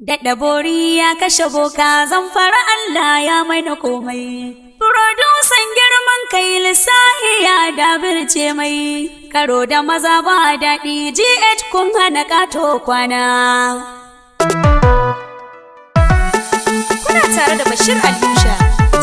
Daɗa bori ya kashe boka Zamfara Allah ya mai da komai. Furodusan girman kai lissahi ya dabirce mai. Karo da maza ba daɗi GH kun hana ƙato kwana. Kuna tare da Bashir Alusha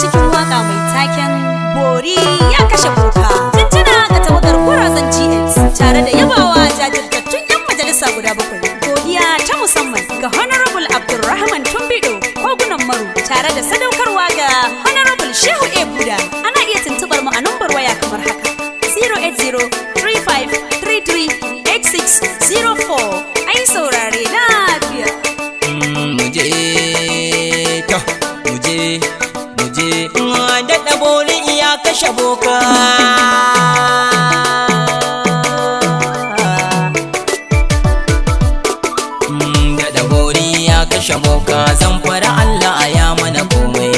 cikin waƙa mai taken Bori ya kashe boka. Jinjina ga tawagar Kurazan GH tare da yabawa jajirtattun 'yan majalisa guda 7. Godiya ta musamman ga Honorable Abdulrahman Tumbido Kogunan Maru tare da sadaukarwa ga Honorable Shehu Ebuda. Ana iya tuntubar mu a nambar waya kamar haka 08035338604. Ai saurare lafiya. Muje daɗa bori iya kashe boka. Kashe boka Zamfara Allah ya mana komai.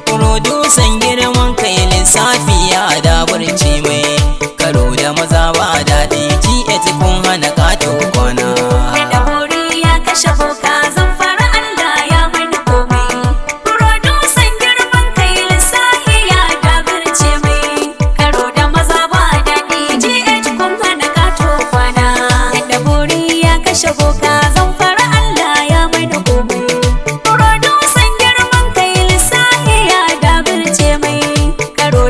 Furodusan girman kai lissafi ya dabarci mai. Karo da maza ba daɗi GH kun hana ƙato kwana. Daɗa bori ya kashe boka Zamfara Allah ya mana komai. Furodusan girman kai lissafi ya dabarci mai. Karo da maza ba daɗi GH kun hana ƙato kwana. Daɗa bori ya kashe boka Zamfara Allah ya mana komai.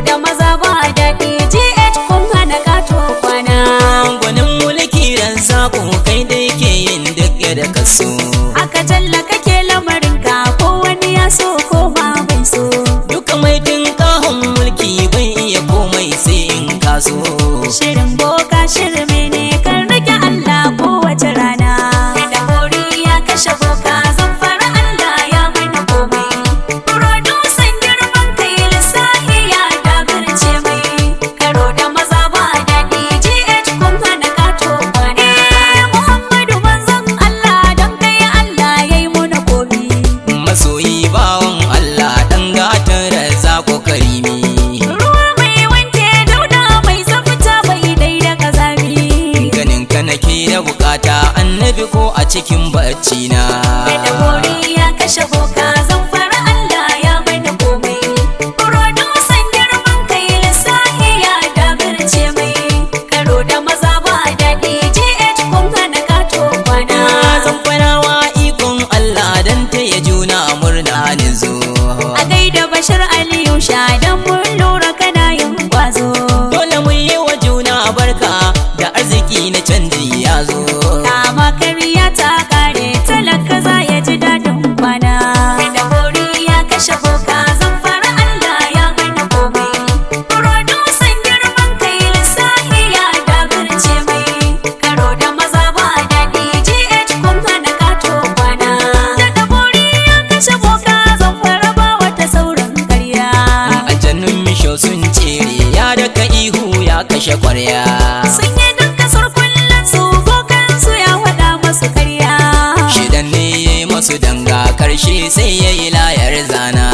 Da maza ba daɗi GH kun hana ƙato kwana. Gwanin mulki ran zaƙo kai da yake yin duk da kaso. Aka talla kake lamarinka ko wani ya so ko ma bai so. Duka mai kahon mulki bai iya komai sai in kaso. Shirin boka shirme ne kan rage Allah kowace rana. Da bori ya kashe boka Zamfara Allah ya mana komai. Furodusan girman kai lissahi ya dabirce mai. Karo da maza ba daɗi GH kun hana ƙato kwana. Muhammadu manzon Allah don kai Allah ya yi muna komi. Masoyi bawan Allah ɗan gatar da zaƙo karimi. Ruwa mai wanke dauda mai tsafta bai dai da kazami. Ganin ka nake da bukata annabi ko a cikin bacci na. Da bori ya kashe boka Zamfara Allah ya mana komai. Furodusan girman kai lissahi ya dabirce mai. Karo da maza ba daɗi GH kun hana ƙato kwana. Zamfarawa ikon Allah dan ta ya juna murna ni zo. A gaida Bashir Aliyu Shadan mun lura kana yin kwazo. Dole mu yi wa juna barka da arziki na canji ya zo. Kama kariya ta kare talaka za ya ji daɗin kwana. Da bori ya kashe boka Zamfara Allah ya mana komai. Furodusan girman kai lissahi ya dabirce mai. Karo da maza ba daɗi GH kun hana ƙato kwana. Da bori ya kashe boka Zamfara ba wata sauran karya. Aljannun misho sun cire ya daka ihu ya kashe kwarya. Sun yi duka surkullen su bokansu ya faɗa masu karya. Shidan ne ya yi masu danga karshe sai ya yi layar zana.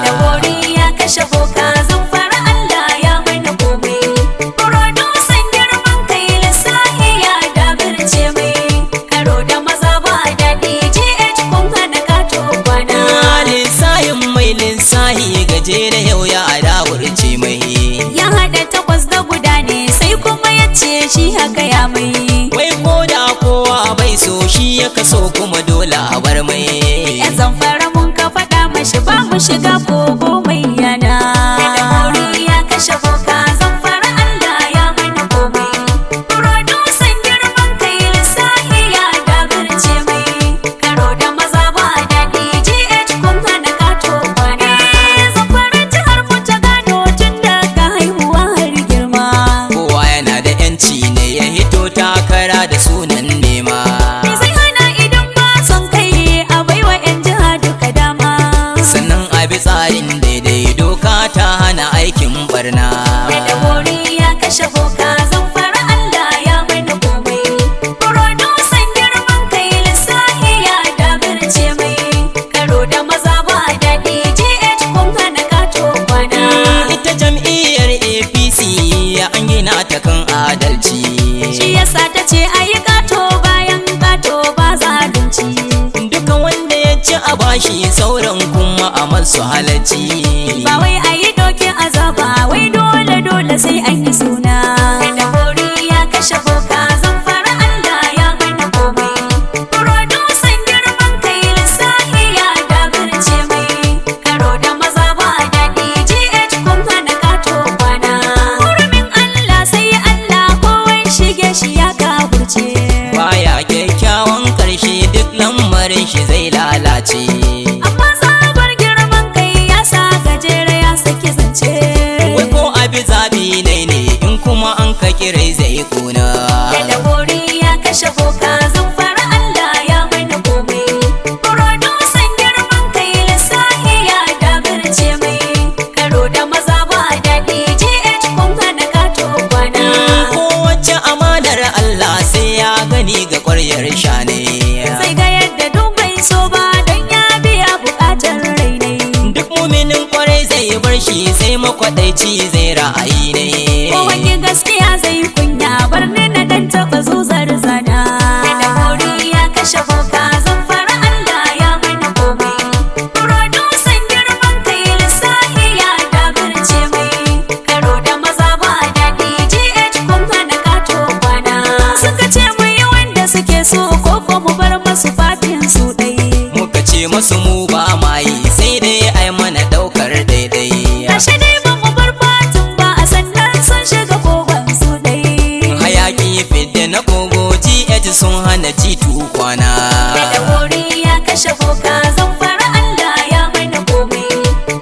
Da bori ya kashe boka Zamfara Allah ya mana komai. Furodusan girman kai lissahi ya dabirce mai. Karo da maza ba daɗi GH kun hana ƙato kwana. Lissahin mai lissahi gajere yau ya adawurce mai. Ya haɗa 8 da guda ne sai kuma ya ce shi haka ya mai. Wai ko da kowa bai so shi ya kaso kuma dole a bar mai. Yan Zamfara mun ka faɗa mashi ba mu shiga kogo mai yana. Da bori ya kashe boka Zamfara Allah ya mana komai. Furodusan girman kai lissahi ya dabirce mai. Karo da maza ba daɗi GH kun hana ƙato kwana. Zamfara jihar mu ta gano tun daga haihuwa har girma. Kowa yana da yanci ne ya hito takara da sunan nema. Me zai hana idan ba son kai a baiwa 'yan jiha duka dama. Sannan a bi tsarin daidai masa bashi sauran kuma a masu halacci. Ba wai a yi dokin azaba wai dole sai an yi suna. Da bori ya kashe boka zan fara Allah ya mana komai. Furodusan girman kai lissahi ya dabirce mai. Karo da maza ba daɗi GH kun hana kato kwana. Hurumin Allah sai Allah kowai shige shi ya kaburce. Baya kyakkyawan ƙarshe duk lamarin shi zai lalace. Amma sabar girman kai ya sa gajere ya saki zance. Wai ko abi zabi ne in kuma an ka kirai zai kuna. Da bori ya kashe boka zan fara Allah ya mana komai. Furodusan girman kai lissahi ya dabirce mai. Karo da maza ba daɗi GH kun hana kato kwana. Kowace amanar Allah sai ya gani ga ƙwaryar shane. Sai ga yadda duk bai so ba don ya biya buƙatar rainai. Duk muminin ƙwarai zai bar shi sai makwaɗaici zai ra'ayi ne. Kowane gaskiya zai kunya bar ni na dan taɓa zuzar zana. Da bori ya kashe boka zan fara Allah ya mana komai. Furodusan girman kai lissahi ya dabirce mai. Karo da maza ba daɗi GH kun hana kato kwana. Suka ce mu yi wanda suke so ko ko mu bar masu fatin su ɗai. Muka ce masu mu ba ma yi sai dai ai mana ɗaukar daidai. Ashe dai ba mu bar fatin ba a sannan sun shiga kogon su ɗai. Hayaki fidda na kogo GH sun hana jitu kwana. Da bori ya kashe boka zan fara Allah ya mana komai.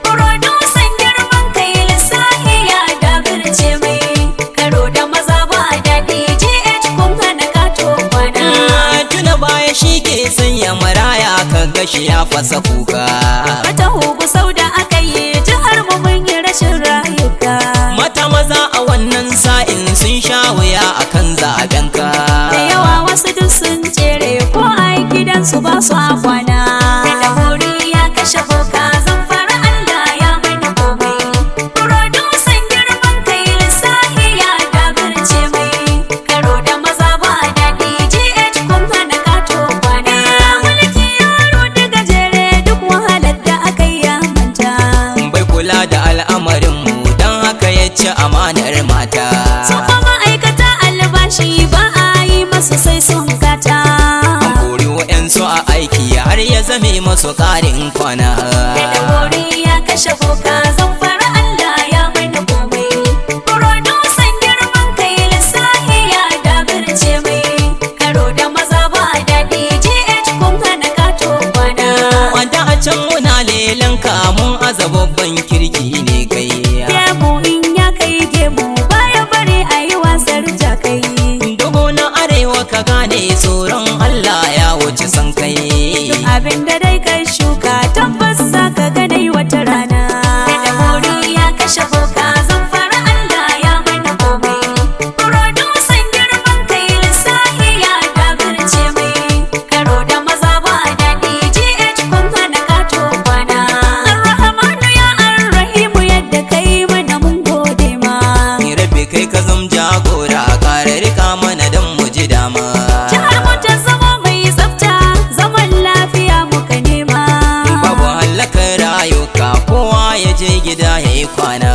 Furodusan girman kai lissahi ya dabirce mai. Karo da maza ba daɗi GH kun hana kato kwana. Tuna baya shi ke sanya maraya ka gashi ya fasa kuka. Mata hugu sau da aka yi jihar mu mun yi rashin rayuka. Mata maza a wannan sa'in sun sha wuya akan zaɓenka. Da yawa wasu duk sun tsere ko a gidansu ba su a kwana. Da bori ya kashe boka zan fara Allah ya mana komai. Furodusan girman kai lissahi ya dabirce mai. Karo da maza ba daɗi GH kun hana kato kwana. Mulki yaro da gajere duk wahalar da aka yi ya manta. Bai kula da al'amarinmu don haka ya ci amanar mata. Su fa ma'aikata albashi ba a yi masu sai sun kata. An kori wa'yansu a aiki har ya zame masu ƙarin kwana. Da bori ya kashe boka zan fara Allah ya mana komai. Furodusan girman kai lissahi ya dabirce mai. Karo da maza ba daɗi GH kun hana kato kwana. Wanda a can muna lelen kamun aza babban kirki ne kai. Gemu in ya kai gemu baya bari a yi wasar jakai. Dogo na arewa ka gane tsoron Allah ya wuce san kai. Abin da dai kai shuka tabbas za ka ganai wata rana. Da bori ya kashe boka zan fara Allah ya mana komai. Furodusan girman kai lissahi ya dabirce mai. Karo da maza ba daɗi GH kun hana kato kwana. Ar-Rahmanu ya Ar-Rahimu yadda kai mana mun gode ma. Ni rabbi kai ka zam jagora ƙara rika mana don mu ji dama. Jihar mu ta zama mai tsafta zaman lafiya muka nema. Babu hallakar rayuka kowa ya je gida ya yi kwana.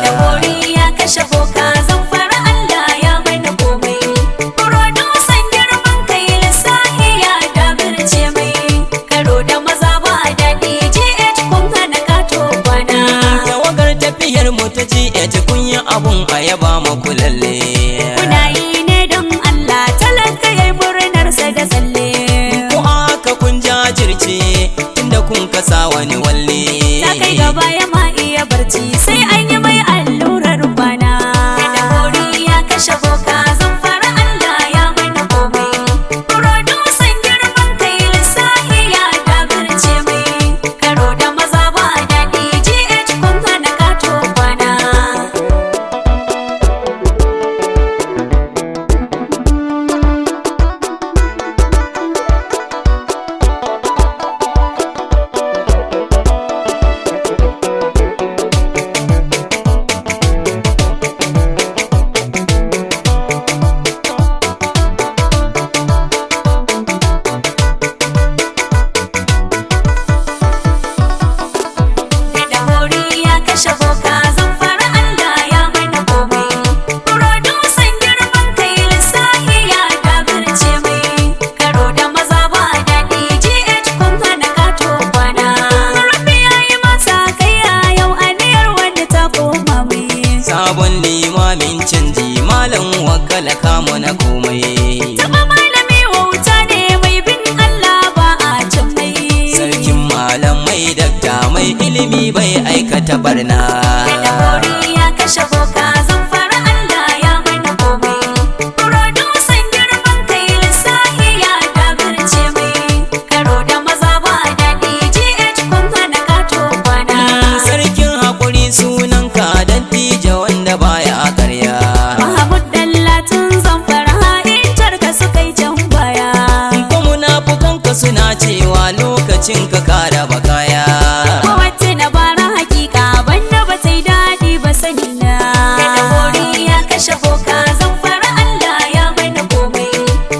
Da bori ya kashe boka zan fara Allah ya mana komai. Furodusan girman kai lissahi ya dabirce mai. Karo da maza ba daɗi GH kun hana kato kwana. Tawagar tafiyar mu ta GH kun yi abun a yaba maku lalle. Kuna yi ne don Allah talaka ya yi murnarsa da tsalle. Ko aka kun jajirce tunda kun kasa wani walle. Ta kai gaba ya ma iya barci sai an yi mai allurar kwana. Da bori ya kashe boka zan fara Allah ya mana komai. Furodusan girman kai lissahi ya dabirce mai. Karo da maza ba daɗi GH kun hana kato kwana. aikata barna. Da bori ya kashe boka zan fara Allah ya mana komai. Furodusan girman kai lissahi ya dabirce mai. Karo da maza ba daɗi GH kun hana kato kwana. Sarkin haƙuri sunanka dattijo wanda baya karya. Mahmud Dallatin Zamfara ha'intar ka suka yi can baya. Ko munafukanka suna cewa lokacin ka kara bakaya. Kowace dabara hakika banda ba ta yi daɗi ba sani na. Da bori ya kashe boka zan fara Allah ya mana komai.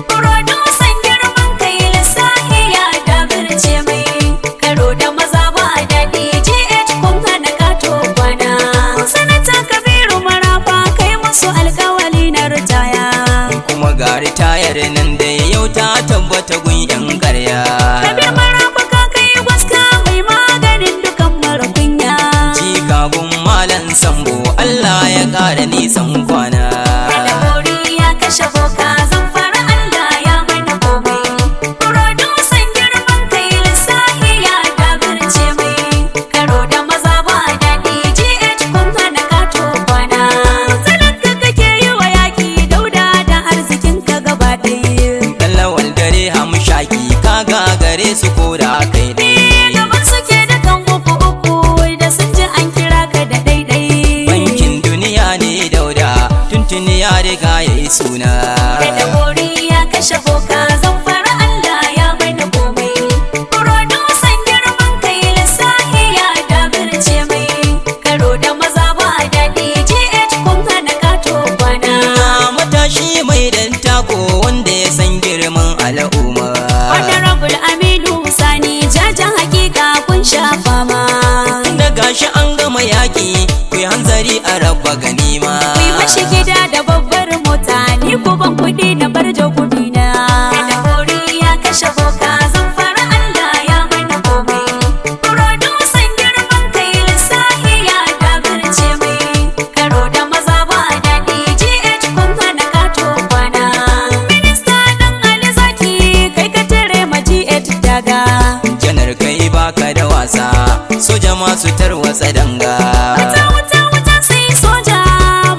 Furodusan girman kai lissahi ya dabirce mai. Karo da maza ba daɗi GH kun hana kato kwana. Sanata Kabiru Marafa kai musu alkawali na ritaya. Kuma ga ritayar nan da yau ta tabbata gun yan karya. Kabir Marafa ka kai gwaska mai maganin dukan mara kunya. Jikagun malan sambo Allah ya ƙara nisan kwana. Da bori ya kashe boka zan fara Allah ya mana komai. Furodusan girman kai lissahi ya dabirce mai. Karo da maza ba daɗi GH kun hana kato kwana. Talaka kake yi wa yaƙi dauda da arzikin ka gaba ɗaya. Lallawal dare hamshaki ka gagare su ko da kai ne. Gaban suke da kan uku uku da sun ji an kira ka da ɗaiɗai. Bankin duniya ne dauda tuntuni ya riga ya yi suna. Da bori ya kashe boka zan fara Allah ya mana komai. Furodusan girman kai lissahi ya dabirce mai. Karo da maza ba daɗi GH kun hana kato kwana. Matashi mai dan tako wanda ya san girman al'umma. Honorable Aminu Sani jajan hakika kun sha fama. Da gashi an gama yaƙi ku yi hanzari a rabba ganima. Ku yi mashi gida da babbar mota ni ku ban kuɗi na bar kuɗi na. Da bori ya kashe boka zan fara Allah ya mana komai. Furodusan girman kai lissahi ya dabirce mai. Karo da maza ba daɗi GH kun hana kato kwana. Minista ɗan Ali Zaki kai ka tare ma GH daga. Janar kai baka da wasa soja masu tarwatsa danga. Wuta wuta wuta sai soja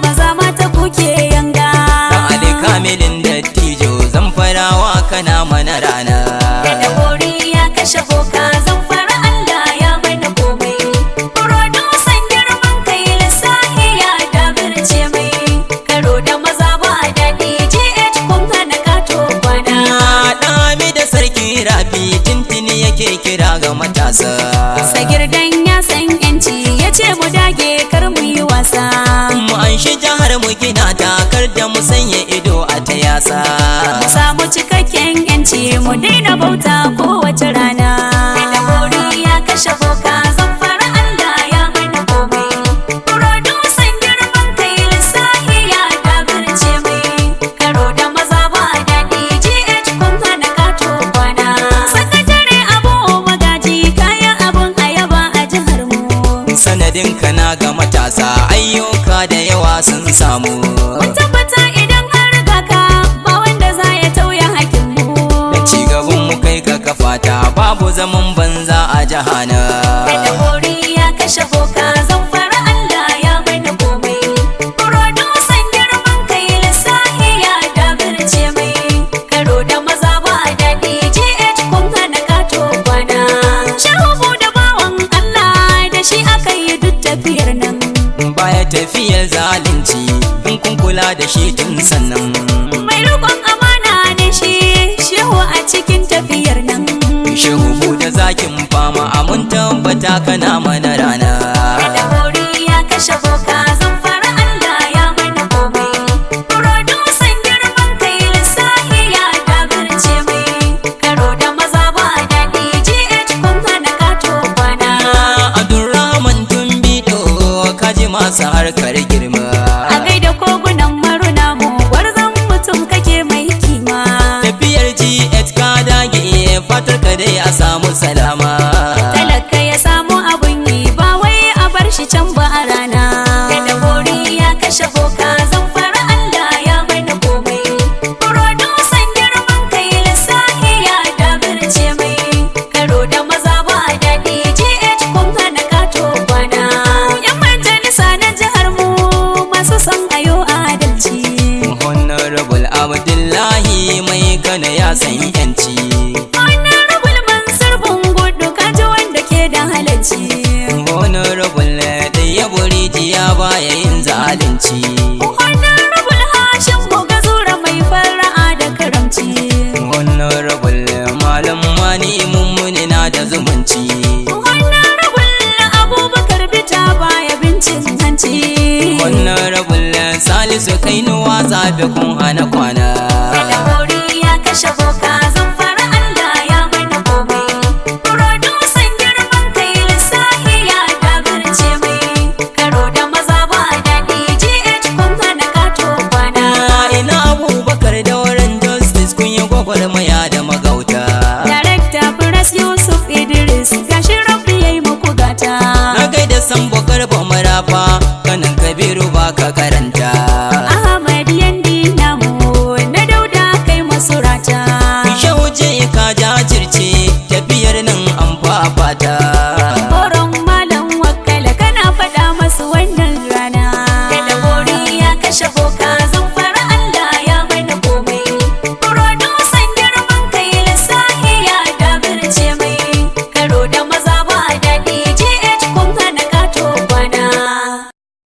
maza mata kuke yanga. Dan Ali Kamilin dattijo zan farawa kana mana rana. Da bori ya kashe boka zan fara Allah ya mana komai. Furodusan girman kai lissahi ya dabirce mai. Karo da maza ba daɗi GH kun hana kato kwana. Ɗami da sarki rafi tintini yake kira ga matasa. Sagir dan ya san yanci ya ce mu dage kar mu yi wasa. Mu an shi jihar mu gina takar da mu sanya ido a ta yasa. Mu samu cikakken yanci mu daina bauta kowace rana. Da bori ya kashe boka zan fara Allah ya mana komai. Furodusan girman kai lissahi ya dabirce mai. Karo da maza ba daɗi GH kun hana kato kwana. Sakatare Abu Magaji kayan abun ayaba a jihar mu. Sanadin kana ga matasa ayyuka da yawa sun samu. Mun tabbata idan har ga ka ba wanda za ya tauye hakkin mu. Da cigaban mu kai ka kafata babu zaman banza a jahana. Da bori ya kashe boka zan fara Allah ya mana komai. Furodusan girman kai lissahi ya dabirce mai. Karo da maza ba daɗi GH kun hana kato kwana. Shahu da bawan Allah da shi aka yi duk tafiyar nan. Baya tafiyar zalunci in kun kula da shi tun sannan. Mai riƙon amana ne shi shehu a cikin tafiyar nan. Shehu da zakin fama a mun tabbata kana mana rana. Da bori ya kashe boka zan fara Allah ya mana komai. Furodusan girman kai lissahi ya dabirce mai. Karo da maza ba daɗi GH kun hana kato kwana. Abdurrahman Tumbido kaji masu harkar girma. A gaida kogunan maruna mu gwarzon mutum kake mai kima. Tafiyar GH ka dage fatar ka dai a samu salama. Talaka ya samu abun yi ba wai a bar shi can ba a rana. Da bori ya kashe boka zan fara Allah ya mana komai. Furodusan girman kai lissahi ya dabirce mai. Karo da maza ba daɗi GH kun hana kato kwana. zalunci. Honorable Hashim Gazura mai fara'a da karamci. Honorable Malam Mani mummuni na da zumunci. Honorable Abubakar Bita baya bincin hanci. Honorable Salisu Kainuwa zafi kun hana kwana.